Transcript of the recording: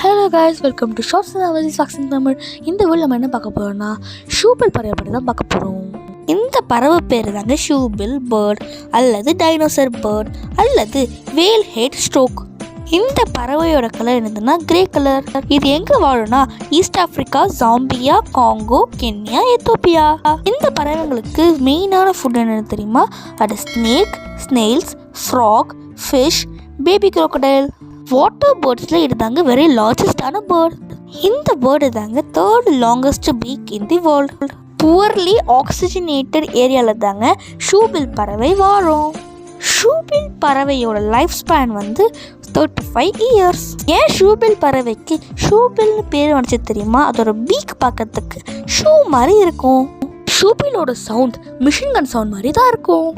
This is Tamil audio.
Hello guys, welcome to shorts and socks in Tamil. இந்த வீடியோ நம்ம என்ன பார்க்க போகிறோம்னா ஷூபில் பறவை பற்றி தான் பார்க்க போகிறோம். இந்த பறவை பேர் தாங்க ஷூபில் பேர்ட் அல்லது டைனோசர் பேர்ட் அல்லது வேல் ஹெட் ஸ்ட்ரோக். இந்த பறவையோட கலர் என்னதுன்னா கிரே கலர். இது எங்கே வாழும்னா east Africa, Zambia, Congo, Kenya, Ethiopia. இந்த பறவைங்களுக்கு மெயினான ஃபுட் என்னன்னு தெரியுமா? அது snake, snails, frog, fish, baby crocodile. Water பேர்ட்ஸில் இது தாங்க வெரி லார்ஜஸ்டான பேர்ட். இந்த பேர்டு தாங்க third longest beak in the world. Poorly oxygenated ஏரியாவில் தாங்க ஷூபில் பறவை வாழும். ஷூபில் பறவையோட லைஃப் ஸ்பேன் வந்து 35 இயர்ஸ். ஏன் ஷூபில் பறவைக்கு ஷூபில்னு பேர் வந்துச்சு தெரியுமா? அதோட பீக் பார்க்கறதுக்கு ஷூ மாதிரி இருக்கும். ஷூபிலோட சவுண்ட் மிஷின் கன் சவுண்ட் மாதிரி தான் இருக்கும்.